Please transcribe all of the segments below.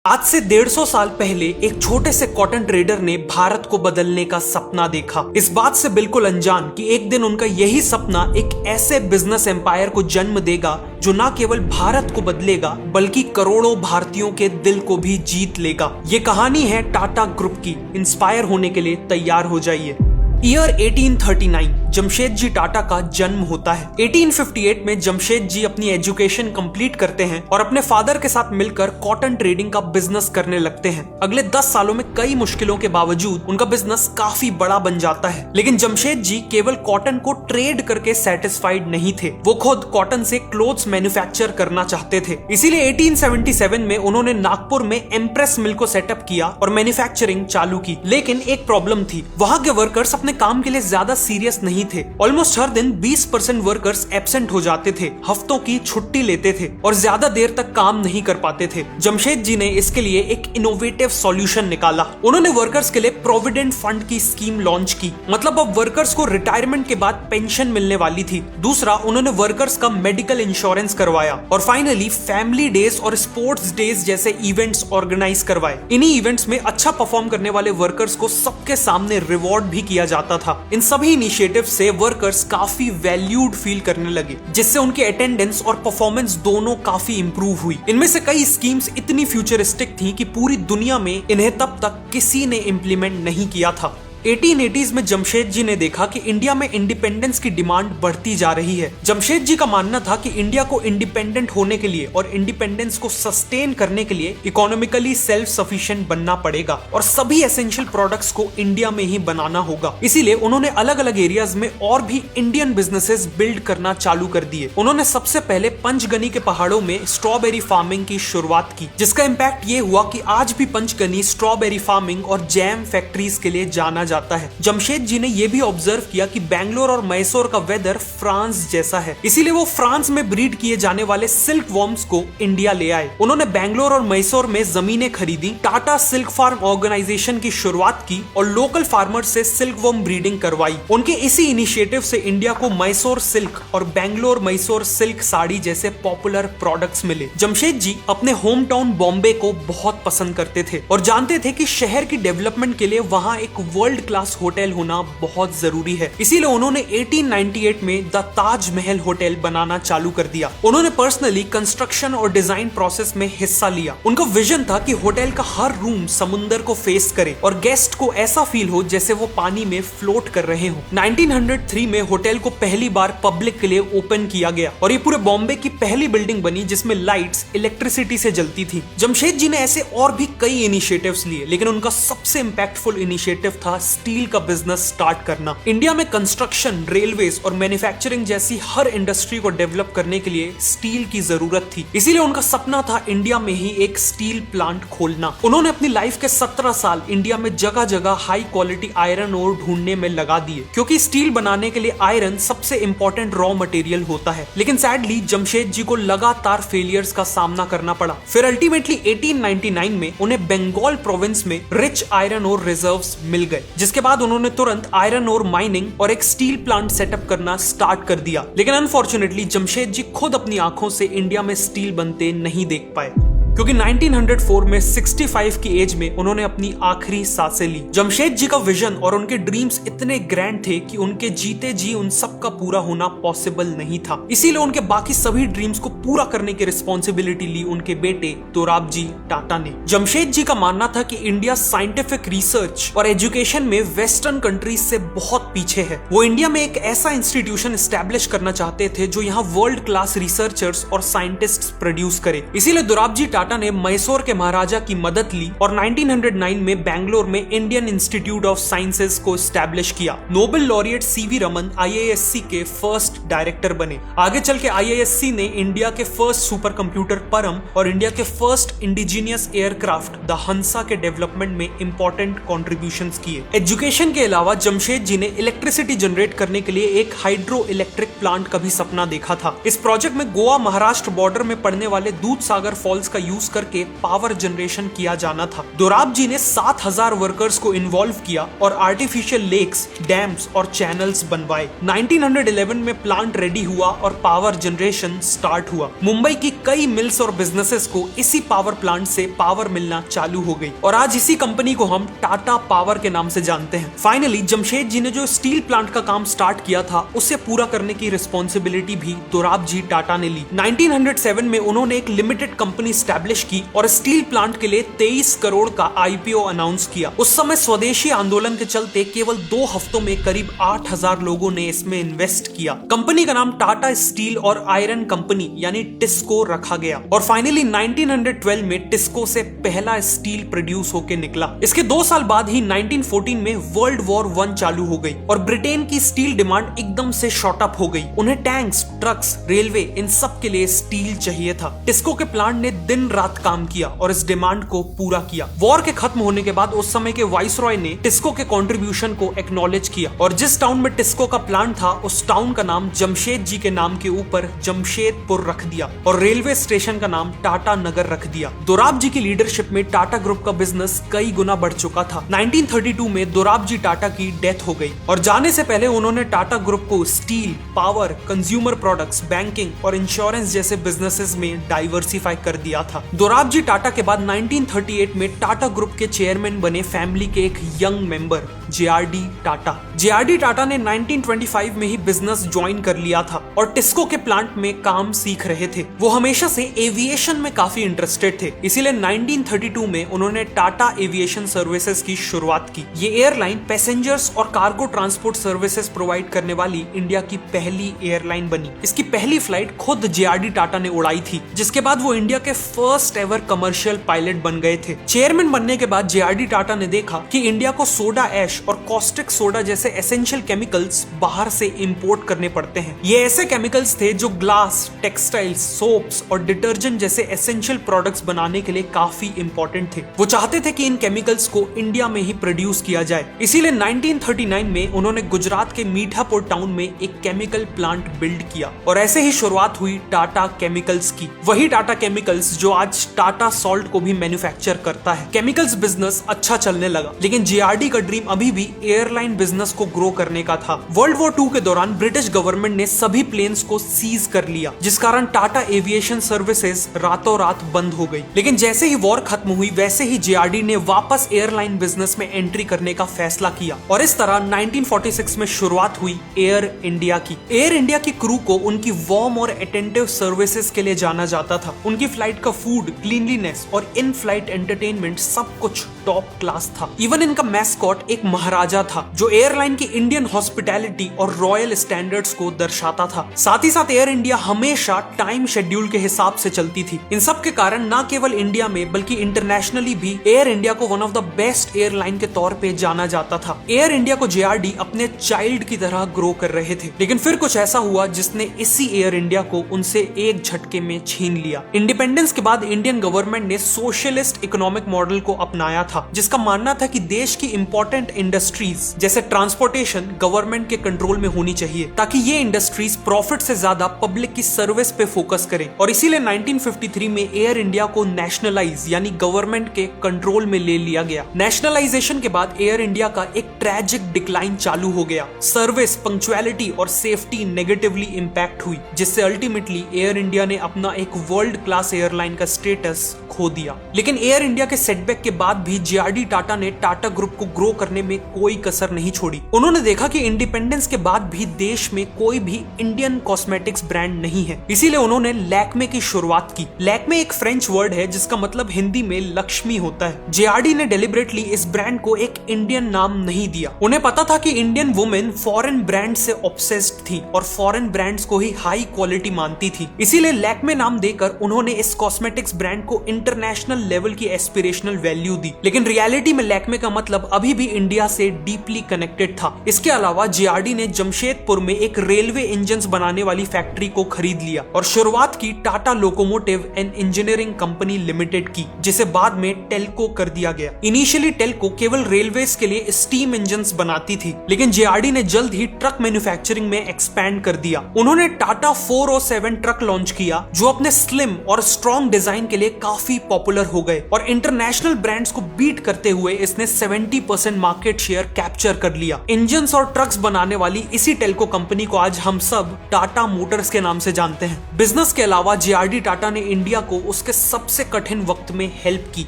आज से 150 साल पहले एक छोटे से कॉटन ट्रेडर ने भारत को बदलने का सपना देखा। इस बात से बिल्कुल अनजान कि एक दिन उनका यही सपना एक ऐसे बिजनेस एम्पायर को जन्म देगा जो न केवल भारत को बदलेगा बल्कि करोड़ों भारतीयों के दिल को भी जीत लेगा। ये कहानी है टाटा ग्रुप की। इंस्पायर होने के लिए तैयार हो जाइए। ईयर 1839 जमशेदजी टाटा का जन्म होता है। 1858 में जमशेद जी अपनी एजुकेशन कंप्लीट करते हैं और अपने फादर के साथ मिलकर कॉटन ट्रेडिंग का बिजनेस करने लगते हैं। अगले 10 सालों में कई मुश्किलों के बावजूद उनका बिजनेस काफी बड़ा बन जाता है। लेकिन जमशेद जी केवल कॉटन को ट्रेड करके सेटिस्फाइड नहीं थे, वो खुद कॉटन से क्लोथ्स मैन्युफैक्चर करना चाहते थे। इसीलिए 1877 में उन्होंने नागपुर में एम्प्रेस मिल को सेटअप किया और मैन्युफैक्चरिंग चालू की। लेकिन एक प्रॉब्लम थी, वहां के वर्कर्स अपने काम के लिए ज्यादा सीरियस नहीं थे। ऑलमोस्ट हर दिन 20% वर्कर्स एब्सेंट हो जाते थे, हफ्तों की छुट्टी लेते थे और ज्यादा देर तक काम नहीं कर पाते थे। जमशेद जी ने इसके लिए एक इनोवेटिव सॉल्यूशन निकाला। उन्होंने वर्कर्स के लिए प्रोविडेंट फंड की स्कीम लॉन्च की। मतलब अब वर्कर्स को रिटायरमेंट के बाद पेंशन मिलने वाली थी। दूसरा, उन्होंने वर्कर्स का मेडिकल इंश्योरेंस करवाया और फाइनली फैमिली डेज और स्पोर्ट्स डेज जैसे इवेंट्स ऑर्गेनाइज करवाए। इन्हीं इवेंट्स में अच्छा परफॉर्म करने वाले वर्कर्स को सबके सामने रिवॉर्ड भी किया जाता था। इन सभी इनिशिएटिव से वर्कर्स काफी वैल्यूड फील करने लगे, जिससे उनकी अटेंडेंस और परफॉर्मेंस दोनों काफी इंप्रूव हुई। इनमें से कई स्कीम्स इतनी फ्यूचरिस्टिक थी कि पूरी दुनिया में इन्हें तब तक किसी ने इंप्लीमेंट नहीं किया था। 1880s में जमशेद जी ने देखा कि इंडिया में इंडिपेंडेंस की डिमांड बढ़ती जा रही है। जमशेद जी का मानना था कि इंडिया को इंडिपेंडेंट होने के लिए और इंडिपेंडेंस को सस्टेन करने के लिए इकोनॉमिकली सेल्फ सफिशिएंट बनना पड़ेगा और सभी एसेंशियल प्रोडक्ट्स को इंडिया में ही बनाना होगा। इसीलिए उन्होंने अलग अलग एरियाज में और भी इंडियन बिजनेसेस बिल्ड करना चालू कर दिए। उन्होंने सबसे पहले पंचगनी के पहाड़ों में स्ट्रॉबेरी फार्मिंग की शुरुआत की, जिसका इम्पैक्ट ये हुआ कि आज भी पंचगनी स्ट्रॉबेरी फार्मिंग और जैम फैक्ट्रीज के लिए जाना जाता है। जमशेद जी ने यह भी ऑब्जर्व किया कि बैंगलोर और मैसूर का वेदर फ्रांस जैसा है, इसीलिए वो फ्रांस में ब्रीड किए जाने वाले सिल्क वॉर्म्स को इंडिया ले आए। उन्होंने बैंगलोर और मैसूर में जमीनें खरीदी, टाटा सिल्क फार्म ऑर्गेनाइजेशन की शुरुआत की और लोकल फार्मर्स से सिल्क वॉर्म ब्रीडिंग करवाई। उनके इसी इनिशिएटिव से इंडिया को मैसूर सिल्क और बैंगलोर मैसूर सिल्क साड़ी जैसे पॉपुलर प्रोडक्ट्स मिले। जमशेद जी अपने होम टाउन बॉम्बे को बहुत पसंद करते थे और जानते थे कि शहर की डेवलपमेंट के लिए वहां एक वर्ल्ड क्लास होटल होना बहुत जरूरी है। इसीलिए उन्होंने 1898 में द ताज महल होटल बनाना चालू कर दिया। उन्होंने पर्सनली कंस्ट्रक्शन और डिजाइन प्रोसेस में हिस्सा लिया। उनका विजन था कि होटल का हर रूम समुंदर को फेस करे और गेस्ट को ऐसा फील हो जैसे वो पानी में फ्लोट कर रहे हो। 1903 में होटल को पहली बार पब्लिक के लिए ओपन किया गया और ये पूरे बॉम्बे की पहली बिल्डिंग बनी जिसमें लाइट्स इलेक्ट्रिसिटी से जलती थी। जमशेद जी ने ऐसे और भी कई इनिशिएटिव्स लिए, लेकिन उनका सबसे इंपैक्टफुल इनिशिएटिव था स्टील का बिजनेस स्टार्ट करना। इंडिया में कंस्ट्रक्शन, रेलवेज और मैन्युफैक्चरिंग जैसी हर इंडस्ट्री को डेवलप करने के लिए स्टील की जरूरत थी। इसीलिए उनका सपना था इंडिया में ही एक स्टील प्लांट खोलना। उन्होंने अपनी लाइफ के 17 साल इंडिया में जगह जगह हाई क्वालिटी आयरन ओर ढूंढने में लगा दिए, क्योंकि स्टील बनाने के लिए आयरन सबसे इंपॉर्टेंट रॉ मटेरियल होता है। लेकिन सैडली जमशेद जी को लगातार फेलियर्स का सामना करना पड़ा। फिर अल्टीमेटली 1899 में उन्हें बंगाल प्रोविंस में रिच आयरन ओर रिजर्व्स मिल गए, जिसके बाद उन्होंने तुरंत आयरन ओर माइनिंग और एक स्टील प्लांट सेटअप करना स्टार्ट कर दिया। लेकिन अनफॉर्चुनेटली जमशेद जी खुद अपनी आंखों से इंडिया में स्टील बनते नहीं देख पाए, क्योंकि 1904 में 65 की एज में उन्होंने अपनी आखिरी सांसें ली। जमशेद जी का विजन और उनके ड्रीम्स इतने ग्रैंड थे कि उनके जीते जी उन सब का पूरा होना पॉसिबल नहीं था। इसीलिए उनके बाकी सभी ड्रीम्स को पूरा करने की रिस्पॉन्सिबिलिटी ली उनके बेटे दोराबजी टाटा ने। जमशेद जी का मानना था कि इंडिया साइंटिफिक रिसर्च और एजुकेशन में वेस्टर्न कंट्रीज से बहुत पीछे है। वो इंडिया में एक ऐसा इंस्टीट्यूशन एस्टैब्लिश करना चाहते थे जो यहाँ वर्ल्ड क्लास रिसर्चर्स और साइंटिस्ट्स प्रोड्यूस करे। इसीलिए दोराबजी टाटा ने मैसूर के महाराजा की मदद ली और 1909 में बैंगलोर में इंडियन इंस्टीट्यूट ऑफ साइंसेज को एस्टैब्लिश किया। Nobel laureate CV Raman IISc के फर्स्ट डायरेक्टर बने। आगे चल के आईआईएससी ने इंडिया के फर्स्ट सुपर कंप्यूटर परम और इंडिया के फर्स्ट इंडिजिनियस एयरक्राफ्ट द हंसा के डेवलपमेंट में इंपॉर्टेंट कॉन्ट्रीब्यूशंस किए। एजुकेशन के अलावा जमशेद जी ने इलेक्ट्रिसिटी जनरेट करने के लिए एक हाइड्रो इलेक्ट्रिक प्लांट का भी सपना देखा था। इस प्रोजेक्ट में गोवा महाराष्ट्र बॉर्डर में पड़ने वाले दूध सागर फॉल्स का यूज करके पावर जनरेशन किया जाना था। दोराब जी ने 7000 वर्कर्स को इन्वॉल्व किया और आर्टिफिशियल लेक्स, डैम्स और चैनल्स बनवाए। 1911 में प्लांट रेडी हुआ और पावर जनरेशन स्टार्ट हुआ। मुंबई की कई मिल्स और बिजनेसेस को इसी पावर प्लांट से पावर मिलना चालू हो गई और आज इसी कंपनी को हम टाटा पावर के नाम से जानते हैं। फाइनली जमशेद जी ने जो स्टील प्लांट का काम स्टार्ट किया था उसे पूरा करने की रिस्पॉन्सिबिलिटी भी दोराबजी टाटा ने ली। 1907 में उन्होंने एक लिमिटेड कंपनी स्टैब्लिश की और स्टील प्लांट के लिए 23 करोड़ का आईपीओ अनाउंस किया। उस समय स्वदेशी आंदोलन के चलते केवल 2 हफ्तों में करीब 8000 लोगों ने इसमें इन्वेस्ट किया। कंपनी का नाम टाटा स्टील और आयरन कंपनी यानी टिस्को रखा गया और फाइनली 1912 में टिस्को से पहला स्टील प्रोड्यूस होकर निकला। इसके 2 साल बाद ही 1914 में वर्ल्ड वॉर 1 चालू हो गई और ब्रिटेन की स्टील डिमांड एकदम से शॉर्ट अप हो गई। उन्हें टैंक्स, ट्रक्स, रेलवे इन सब के लिए स्टील चाहिए था। टिस्को के प्लांट ने दिन रात काम किया और इस डिमांड को पूरा किया। वॉर के खत्म होने के बाद उस समय के वाइसरॉय ने टिस्को के कंट्रीब्यूशन को एक्नॉलेज किया और जिस टाउन में टिस्को का प्लांट था उस टाउन का नाम जमशेद जी के नाम के ऊपर जमशेदपुर रख दिया और रेलवे स्टेशन का नाम टाटा नगर रख दिया। दोराबजी की लीडरशिप में टाटा ग्रुप का बिजनेस कई गुना बढ़ चुका था। 1932 में दोराबजी टाटा की डेथ हो गई और जाने से पहले उन्होंने टाटा ग्रुप को steel, power, consumer products, banking और इंश्योरेंस जैसे बिजनेसेस में डाइवर्सिफाई कर दिया था। दोराबजी टाटा के बाद 1938 में टाटा ग्रुप के चेयरमैन बने फैमिली के एक young member JRD. Tata. JRD. Tata ने 1925 में ही बिजनेस ज्वाइन कर लिया था और टिस्को के प्लांट में काम सीख रहे थे। वो हमेशा से एविएशन में काफी इंटरेस्टेड थे, इसीलिए 1932 में उन्होंने टाटा एविएशन सर्विसेज की शुरुआत की। ये एयरलाइन पैसेंजर्स और कार्गो ट्रांसपोर्ट सर्विसेज प्रोवाइड करने वाली इंडिया की पहली एयरलाइन बनी। इसकी पहली फ्लाइट खुद जे.आर.डी. टाटा ने उड़ाई थी, जिसके बाद वो इंडिया के फर्स्ट एवर कमर्शियल पायलट बन गए थे। चेयरमैन बनने के बाद जे.आर.डी. टाटा ने देखा कि इंडिया को सोडा ऐश और कॉस्टिक सोडा जैसे एसेंशियल केमिकल्स बाहर से इंपोर्ट करने पड़ते हैं। ये ऐसे केमिकल्स थे जो ग्लास, टेक्सटाइल्स, सोप्स और डिटर्जेंट जैसे एसेंशियल प्रोडक्ट्स बनाने के लिए काफी इंपॉर्टेंट थे। वो चाहते थे कि इन केमिकल्स को इंडिया में ही प्रोड्यूस किया जाए, इसीलिए 1939 में उन्होंने गुजरात के मीठापुर टाउन में एक केमिकल प्लांट बिल्ड किया और ऐसे ही शुरुआत हुई टाटा केमिकल्स की। वही टाटा केमिकल्स जो आज टाटा सॉल्ट को भी मैन्युफैक्चर करता है। केमिकल्स बिजनेस अच्छा चलने लगा, लेकिन जे.आर.डी. का ड्रीम अभी भी एयरलाइन बिजनेस को ग्रो करने का था। वर्ल्ड वॉर 2 के दौरान ब्रिटिश गवर्नमेंट ने सभी प्लेन्स को सीज कर लिया, जिस कारण टाटा एविएशन सर्विसेज रातों रात बंद हो गई। लेकिन जैसे ही वॉर खत्म हुई वैसे ही जे.आर.डी. ने वापस एयरलाइन बिजनेस में एंट्री करने का फैसला किया और इस तरह 1946 में शुरुआत हुई एयर इंडिया की। एयर इंडिया की क्रू को उनकी वार्म और अटेंटिव सर्विसेज के लिए जाना जाता था। उनकी फ्लाइट का फूड, क्लीनलीनेस और इन फ्लाइट एंटरटेनमेंट सब कुछ टॉप क्लास था। इवन इनका मैस्कॉट एक महाराजा था जो एयरलाइन की इंडियन हॉस्पिटैलिटी और रॉयल स्टैंडर्ड्स को दर्शाता था। साथ ही साथ एयर इंडिया हमेशा टाइम शेड्यूल के हिसाब से चलती थी। इन सब के कारण न केवल इंडिया में बल्कि इंटरनेशनली भी एयर इंडिया को one of the best airline के तौर पे जाना जाता था। एयर इंडिया को जे.आर.डी. अपने चाइल्ड की तरह ग्रो कर रहे थे, लेकिन फिर कुछ ऐसा हुआ जिसने इसी एयर इंडिया को उनसे एक झटके में छीन लिया। इंडिपेंडेंस के बाद इंडियन गवर्नमेंट ने सोशलिस्ट इकोनॉमिक मॉडल को अपनाया था, जिसका मानना था कि देश की इंपॉर्टेंट इंडस्ट्रीज जैसे ट्रांसपोर्टेशन गवर्नमेंट के कंट्रोल में होनी चाहिए, ताकि ये इंडस्ट्रीज प्रॉफिट से ज्यादा पब्लिक की सर्विस पे फोकस करें। और इसीलिए 1953 में एयर इंडिया को नेशनलाइज यानी गवर्नमेंट के कंट्रोल में ले लिया गया। नेशनलाइजेशन के बाद एयर इंडिया का एक ट्रैजिक डिक्लाइन चालू हो गया। सर्विस, पंक्चुअलिटी और सेफ्टी नेगेटिवली इंपैक्ट हुई, जिससे अल्टीमेटली एयर इंडिया ने अपना एक वर्ल्ड क्लास एयरलाइन का स्टेटस खो दिया। लेकिन एयर इंडिया के सेटबैक के बाद भी जे.आर.डी. टाटा ने टाटा ग्रुप को ग्रो करने में कोई कसर नहीं छोड़ी। उन्होंने देखा कि इंडिपेंडेंस के बाद भी देश में कोई भी इंडियन कॉस्मेटिक्स ब्रांड नहीं है, इसीलिए उन्होंने लैक्मे की शुरुआत की। लैक्मे एक फ्रेंच वर्ड है जिसका मतलब हिंदी में लक्ष्मी होता है। जे.आर.डी. ने डेलिबरेटली इस ब्रांड को एक इंडियन नाम नहीं दिया। उन्हें पता था कि इंडियन वुमेन फॉरेन ब्रांड से ऑब्सेस्ड थी और फॉरेन ब्रांड्स को ही हाई क्वालिटी मानती थी, इसीलिए लैक्मे नाम देकर उन्होंने इस कॉस्मेटिक्स ब्रांड को इंटरनेशनल लेवल की एस्पिरेशनल वैल्यू दी। लेकिन रियलिटी में लैक्मे का मतलब अभी भी इंडिया से डीपली कनेक्टेड था। इसके अलावा जे.आर.डी. ने जमशेदपुर में एक रेलवे इंजन्स बनाने वाली फैक्ट्री को खरीद लिया और शुरुआत की Tata locomotive and engineering company limited की, जिसे बाद में टेल्को कर दिया गया। इनिशियली टेल्को केवल रेलवेज के लिए स्टीम इंजन्स बनाती थी, लेकिन जे.आर.डी. ने जल्द ही ट्रक मैन्युफैक्चरिंग में एक्सपैंड कर दिया। उन्होंने टाटा 407 ट्रक लॉन्च किया, जो अपने स्लिम और स्ट्रॉन्ग डिजाइन के लिए काफी पॉपुलर हो गए और इंटरनेशनल ब्रांड्स को बीट करते हुए इसने 70% मार्केट शेयर कैप्चर कर लिया। इंजन्स और ट्रक्स बनाने वाली इसी टेल्को कंपनी को आज हम सब टाटा मोटर्स के नाम से जानते हैं। बिजनेस के अलावा बाद जेआरडी टाटा ने इंडिया को उसके सबसे कठिन वक्त में हेल्प की।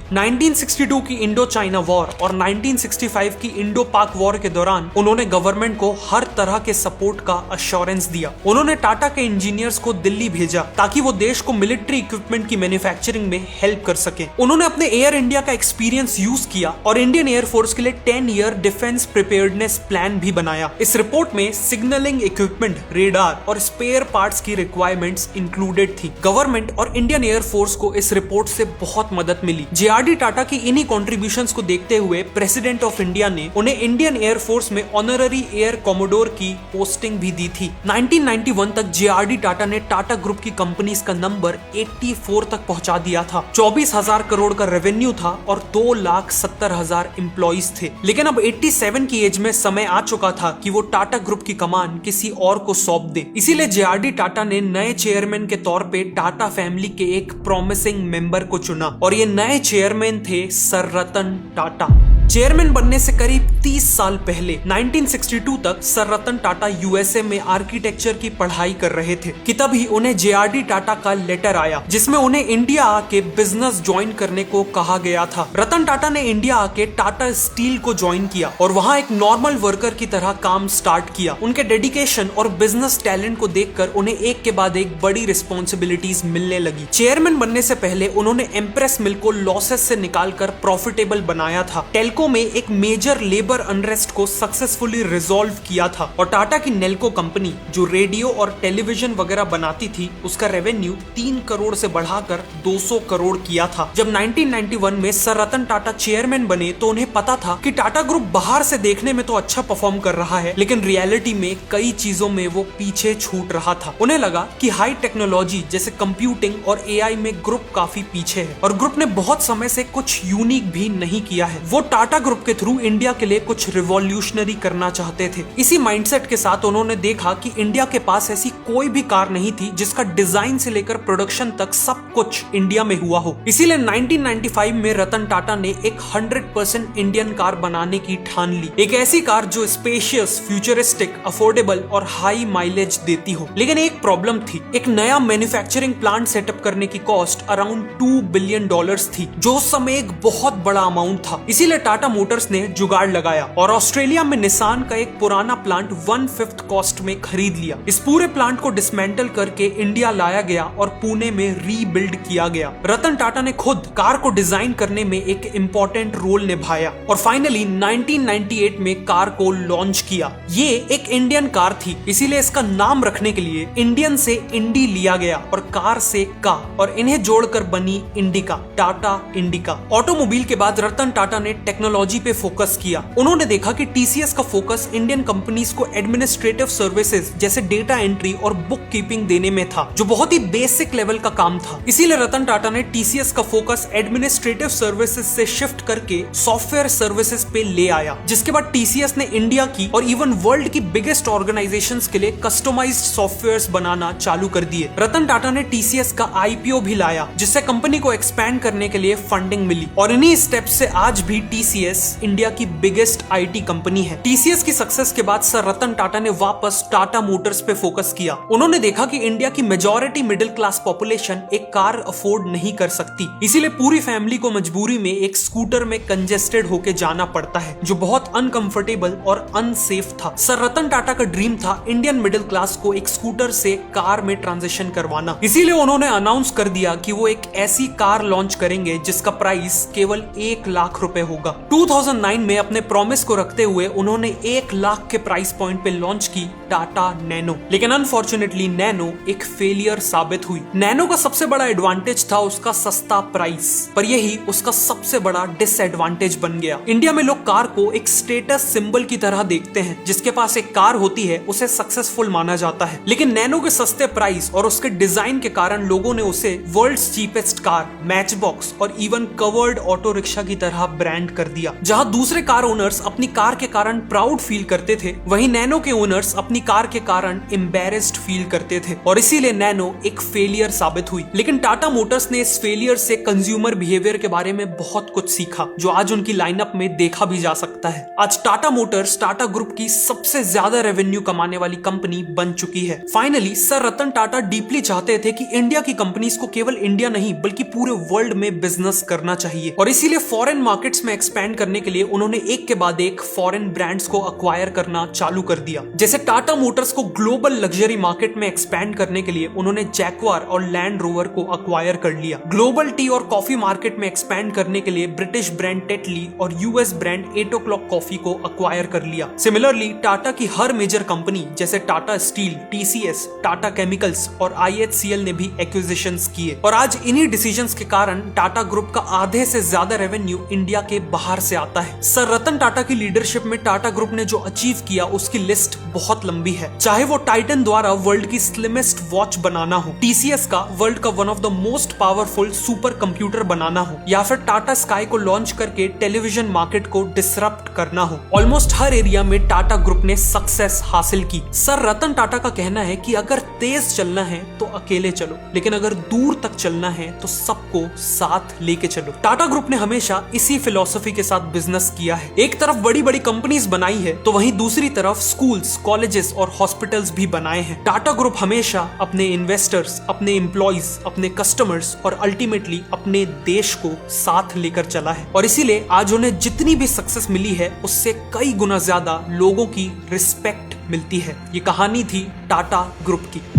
1962 की इंडो चाइना वॉर और 1965 की इंडो पाक वॉर के दौरान उन्होंने गवर्नमेंट को हर तरह के सपोर्ट का अश्योरेंस दिया। उन्होंने टाटा के इंजीनियर्स को दिल्ली भेजा ताकि वो देश को मिलिट्री इक्विपमेंट की मैन्युफैक्चरिंग में हेल्प कर सके। उन्होंने अपने एयर इंडिया का एक्सपीरियंस यूज किया और इंडियन एयरफोर्स के लिए 10 ईयर डिफेंस प्रिपेयर्डनेस प्लान भी बनाया। इस रिपोर्ट में सिग्नलिंग इक्विपमेंट, रेडार और स्पेयर पार्ट्स की रिक्वायरमेंट्स इंक्लूडेड थी। गवर्नमेंट और इंडियन एयरफोर्स को इस रिपोर्ट से बहुत मदद मिली। जेआरडी टाटा की इन्हीं कॉन्ट्रीब्यूशंस को देखते हुए प्रेसिडेंट ऑफ इंडिया ने उन्हें इंडियन एयरफोर्स में ऑनररी एयर कॉमोडोर की पोस्टिंग भी दी थी। 1991 तक जेआरडी टाटा ने टाटा ग्रुप की कंपनीज का नंबर 84 तक पहुंचा दिया था। 24,000 करोड़ का रेवेन्यू था और 2,70,000 एम्प्लॉइज थे। लेकिन अब 87 की एज में समय आ चुका था कि वो टाटा ग्रुप की कमान किसी और को सौंप दे। इसीलिए जेआरडी टाटा ने नए चेयरमैन के तौर पे टाटा फैमिली के एक प्रॉमिसिंग मेंबर को चुना और ये नए चेयरमैन थे सर रतन टाटा। चेयरमैन बनने से करीब 30 साल पहले 1962 तक सर रतन टाटा यूएसए में आर्किटेक्चर की पढ़ाई कर रहे थे कि तभी उन्हें जेआरडी टाटा का लेटर आया जिसमें उन्हें इंडिया आके बिजनेस ज्वाइन करने को कहा गया था। रतन टाटा ने इंडिया आके टाटा स्टील को ज्वाइन किया और वहां एक नॉर्मल वर्कर की तरह काम स्टार्ट किया। उनके डेडिकेशन और बिजनेस टैलेंट को देखकर उन्हें एक के बाद एक बड़ी रिस्पॉन्सिबिलिटीज मिलने लगी। चेयरमैन बनने से पहले उन्होंने एम्प्रेस मिल को लॉसेस से निकालकर प्रॉफिटेबल बनाया था। में एक मेजर लेबर अनरेस्ट को सक्सेसफुली रिजॉल्व किया था और टाटा की नेल्को कंपनी जो रेडियो और टेलीविजन वगैरह बनाती थी उसका रेवेन्यू 3 करोड़ से बढ़ाकर 200 करोड़ किया था। जब 1991 में सर रतन टाटा चेयरमैन बने तो उन्हें पता था कि टाटा ग्रुप बाहर से देखने में तो अच्छा परफॉर्म कर रहा है लेकिन रियलिटी में कई चीजों में वो पीछे छूट रहा था। उन्हें लगा कि हाई टेक्नोलॉजी जैसे कंप्यूटिंग और एआई में ग्रुप काफी पीछे है और ग्रुप ने बहुत समय से कुछ यूनिक भी नहीं किया है। वो टाटा ग्रुप के थ्रू इंडिया के लिए कुछ रिवॉल्यूशनरी करना चाहते थे। इसी माइंडसेट के साथ उन्होंने देखा कि इंडिया के पास ऐसी कोई भी कार नहीं थी जिसका डिजाइन से लेकर प्रोडक्शन तक सब कुछ इंडिया में हुआ हो। इसीलिए 1995 में रतन टाटा ने एक 100% इंडियन कार बनाने की ठान ली। एक ऐसी कार जो स्पेशियस, फ्यूचरिस्टिक, अफोर्डेबल और हाई माइलेज देती हो। लेकिन एक प्रॉब्लम थी, एक नया मैन्युफैक्चरिंग प्लांट सेटअप करने की कॉस्ट अराउंड $2 बिलियन थी जो उस समय एक बहुत बड़ा अमाउंट था। इसीलिए टाटा मोटर्स ने जुगाड़ लगाया और ऑस्ट्रेलिया में निसान का एक पुराना प्लांट 1/5 कॉस्ट में खरीद लिया। इस पूरे प्लांट को डिसमेंटल करके इंडिया लाया गया और पुणे में रीबिल्ड किया गया। रतन टाटा ने खुद कार को डिजाइन करने में एक इंपॉर्टेंट रोल निभाया और फाइनली 1998 में कार को लॉन्च किया। ये एक इंडियन कार थी इसीलिए इसका नाम रखने के लिए इंडियन से इंडी लिया गया और कार से का और इन्हें जोड़कर बनी इंडिका, टाटा इंडिका। ऑटोमोबाइल के बाद रतन टाटा ने टेक्नोलॉजी पे फोकस किया। उन्होंने देखा कि टीसीएस का फोकस इंडियन कंपनीज को एडमिनिस्ट्रेटिव सर्विसेज जैसे डेटा एंट्री और बुक कीपिंग देने में था जो बहुत ही बेसिक लेवल का काम था। इसीलिए रतन टाटा ने टीसीएस का फोकस एडमिनिस्ट्रेटिव सर्विसेज से शिफ्ट करके सॉफ्टवेयर सर्विसेज पे ले आया, जिसके बाद टीसीएस ने इंडिया की और इवन वर्ल्ड की बिगेस्ट ऑर्गेनाइजेशंस के लिए कस्टमाइज्ड सॉफ्टवेयर्स बनाना चालू कर दिए। रतन टाटा ने टीसीएस का आईपीओ भी लाया जिससे कंपनी को एक्सपैंड करने के लिए फंडिंग मिली और इन्हीं स्टेप्स से आज भी टीसीएस इंडिया की बिगेस्ट आईटी कंपनी है। टीसीएस की सक्सेस के बाद सर रतन टाटा ने वापस टाटा मोटर्स पे फोकस किया। उन्होंने देखा कि इंडिया की मेजॉरिटी मिडिल क्लास पॉपुलेशन एक कार अफोर्ड नहीं कर सकती, इसीलिए पूरी फैमिली को मजबूरी में एक स्कूटर में कंजेस्टेड होके जाना पड़ता है जो बहुत अनकंफर्टेबल और अनसेफ था। सर रतन टाटा का ड्रीम था इंडियन मिडिल क्लास को एक स्कूटर से कार में ट्रांजिशन करवाना। इसीलिए उन्होंने अनाउंस कर दिया कि वो एक ऐसी कार लॉन्च करेंगे जिसका प्राइस केवल 1 लाख रुपए होगा। 2009 में अपने प्रॉमिस को रखते हुए उन्होंने 1 लाख के प्राइस पॉइंट पे लॉन्च की टाटा नैनो। लेकिन अनफॉर्चुनेटली नैनो एक फेलियर साबित हुई। नैनो का सबसे बड़ा एडवांटेज था उसका सस्ता प्राइस, पर यही उसका सबसे बड़ा डिसएडवांटेज बन गया। इंडिया में लोग कार को एक स्टेटस सिंबल की तरह देखते हैं। जिसके पास एक कार होती है उसे सक्सेसफुल माना जाता है, लेकिन नैनो के सस्ते प्राइस और उसके डिजाइन के कारण लोगों ने उसे world's cheapest car, matchbox और इवन कवर्ड ऑटो रिक्शा की तरह ब्रांड कर कर दिया। जहां दूसरे कार ओनर्स अपनी कार के कारण प्राउड फील करते थे, वहीं नैनो के ओनर्स अपनी कार के कारण एम्बेरेस्ड फील करते थे और इसीलिए नैनो एक फेलियर साबित हुई। लेकिन टाटा मोटर्स ने इस फेलियर से कंज्यूमर बिहेवियर के बारे में बहुत कुछ सीखा, जो आज उनकी लाइनअप में देखा भी जा सकता है। आज टाटा मोटर्स टाटा ग्रुप की सबसे ज्यादा रेवेन्यू कमाने वाली कंपनी बन चुकी है। Finally sir Ratan Tata deeply चाहते थे कि इंडिया की कंपनीज को केवल इंडिया नहीं बल्कि पूरे वर्ल्ड में बिजनेस करना चाहिए और इसीलिए फॉरेन मार्केट्स में एक्सपैंड करने के लिए उन्होंने एक के बाद एक फॉरेन ब्रांड्स को अक्वायर करना चालू कर दिया। जैसे टाटा मोटर्स को ग्लोबल लग्जरी मार्केट में एक्सपैंड करने के लिए उन्होंने जैक्वार और लैंड रोवर को अक्वायर कर लिया। ग्लोबल टी और कॉफी मार्केट में एक्सपैंड करने के लिए ब्रिटिश ब्रांड टेटली और यूएस ब्रांड 8 o'clock कॉफी को अक्वायर कर लिया। सिमिलरली टाटा की हर मेजर कंपनी जैसे Tata steel, TCS, Tata chemicals और IHCL ने भी एक्विजिशंस किए और आज इन्हीं डिसीजंस के कारण टाटा ग्रुप का आधे से ज्यादा रेवेन्यू इंडिया के बाहर से आता है। सर रतन टाटा की लीडरशिप में टाटा ग्रुप ने जो अचीव किया उसकी लिस्ट बहुत लंबी है। चाहे वो टाइटन द्वारा वर्ल्ड की स्लिमेस्ट वॉच बनाना हो, टीसीएस का वर्ल्ड का one of the most powerful super computer बनाना हो, या फिर टाटा स्काई को लॉन्च करके टेलीविजन मार्केट को डिसरप्ट करना हो, ऑलमोस्ट हर एरिया में टाटा ग्रुप ने सक्सेस हासिल की। सर रतन टाटा का कहना है कि अगर तेज चलना है तो अकेले चलो, लेकिन अगर दूर तक चलना है तो सबको साथ लेके चलो। टाटा ग्रुप ने हमेशा इसी फिलॉसफी के साथ बिजनेस किया है। एक तरफ बड़ी बड़ी कंपनीज बनाई है तो वहीं दूसरी तरफ स्कूल्स, कॉलेजेस और हॉस्पिटल्स भी बनाए हैं। टाटा ग्रुप हमेशा अपने इन्वेस्टर्स, अपने एम्प्लॉइज, अपने कस्टमर्स और अल्टीमेटली अपने देश को साथ लेकर चला है और इसीलिए आज उन्हें जितनी भी सक्सेस मिली है उससे कई गुना ज्यादा लोगों की रिस्पेक्ट मिलती है। ये कहानी थी टाटा ग्रुप की।